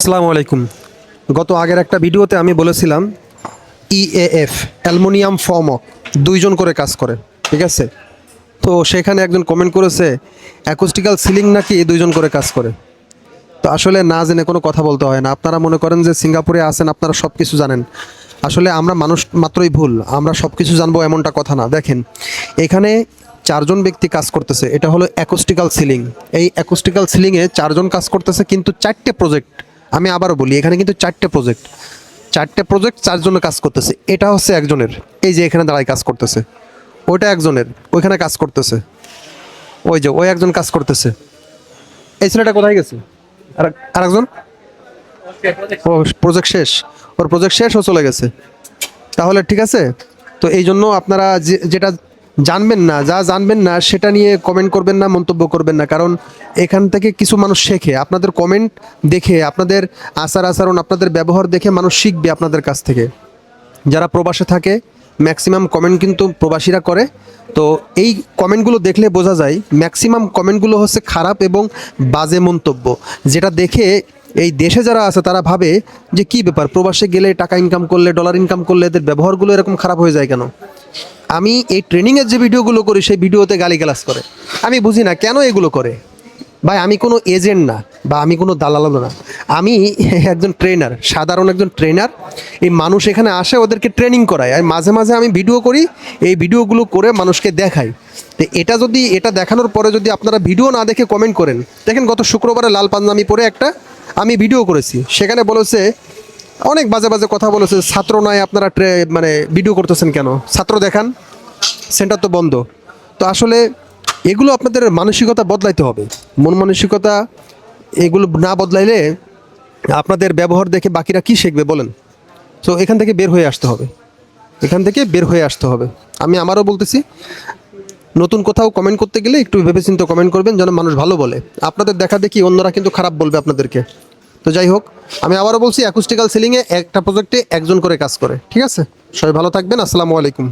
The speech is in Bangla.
আসসালামু আলাইকুম। গত আগের একটা ভিডিওতে আমি বলেছিলাম ইএএফ অ্যালুমিনিয়াম ফর্মক দুইজন করে কাজ করে, ঠিক আছে? তো সেখানে একজন কমেন্ট করেছে অ্যাকুস্টিক্যাল সিলিং নাকি দুইজন করে কাজ করে। তো আসলে না জেনে কোনো কথা বলতে হয় না। আপনারা মনে করেন যে সিঙ্গাপুরে আছেন, আপনারা সব কিছু জানেন। আসলে আমরা মানুষ মাত্রই ভুল, আমরা সব কিছু জানবো এমনটা কথা না। দেখেন, এখানে চারজন ব্যক্তি কাজ করতেছে, এটা হলো অ্যাকুস্টিক্যাল সিলিং। এই অ্যাকুস্টিক্যাল সিলিংয়ে চারজন কাজ করতেছে, কিন্তু চারটে প্রজেক্ট। আমি আবারও বলি, এখানে কিন্তু চারটে প্রজেক্ট চারজনে কাজ করতেছে। এটা হচ্ছে একজনের, এই যে এখানে দাঁড়ায় কাজ করতেছে। ওইটা একজনের, ওইখানে কাজ করতেছে। ওই যে ওই একজন কাজ করতেছে। এই ছেলেটা কোথায় গেছে? আরেকজন, ও প্রজেক্ট শেষ, ওর প্রজেক্ট শেষ, ও চলে গেছে। তাহলে ঠিক আছে। তো এই জন্য আপনারা যেটা জানবেন না, যা জানবেন না সেটা নিয়ে কমেন্ট করবেন না, মন্তব্য করবেন না। কারণ এখান থেকে কিছু মানুষ শেখে, আপনাদের কমেন্ট দেখে, আপনাদের আচার আচরণ, আপনাদের ব্যবহার দেখে মানুষ শিখবে আপনাদের কাছ থেকে। যারা প্রবাসে থাকে ম্যাক্সিমাম কমেন্ট কিন্তু প্রবাসীরা করে। তো এই কমেন্টগুলো দেখলে বোঝা যায় ম্যাক্সিমাম কমেন্টগুলো হচ্ছে খারাপ এবং বাজে মন্তব্য, যেটা দেখে এই দেশে যারা আছে তারা ভাবে যে কী ব্যাপার, প্রবাসে গেলে টাকা ইনকাম করলে, ডলার ইনকাম করলে এদের ব্যবহারগুলো এরকম খারাপ হয়ে যায় কেন? আমি এই ট্রেনিংয়ের যে ভিডিওগুলো করি সেই ভিডিওতে গালিগালাজ করে। আমি বুঝি না কেন এগুলো করে। ভাই, আমি কোনো এজেন্ট না বা আমি কোনো দালালও না, আমি একজন ট্রেনার, সাধারণ একজন ট্রেনার। এই মানুষ এখানে আসে, ওদেরকে ট্রেনিং করায়, আর মাঝে মাঝে আমি ভিডিও করি, এই ভিডিওগুলো করে মানুষকে দেখাই। তো এটা দেখানোর পরে যদি আপনারা ভিডিও না দেখে কমেন্ট করেন, দেখেন গত শুক্রবারে লাল পাঞ্জাবি পরে একটা আমি ভিডিও করেছি, সেখানে বলেছে অনেক বাজে বাজে কথা বলেছে। ছাত্র নয় আপনারা মানে ভিডিও করতেছেন কেন? ছাত্র দেখান, সেন্টার তো বন্ধ। তো আসলে এগুলো আপনাদের মানসিকতা বদলাইতে হবে, মন মানসিকতা। এগুলো না বদলাইলে আপনাদের ব্যবহার দেখে বাকিরা কি শিখবে বলেন? তো এখান থেকে বের হয়ে আসতে হবে, আমি আমারও বলতেছি, নতুন কোথাও কমেন্ট করতে গেলে একটু ভেবেচিন্তে কমেন্ট করবেন, যেন মানুষ ভালো বলে। আপনাদের দেখা দেখি অন্যরা কিন্তু খারাপ বলবে আপনাদেরকে। তো যাই হোক, আমি আবারও বলছি অ্যাকুস্টিক্যাল সিলিংয়ে একটা প্রজেক্টে একজন করে কাজ করে, ঠিক আছে? সবাই ভালো থাকবেন। আসসালামু আলাইকুম।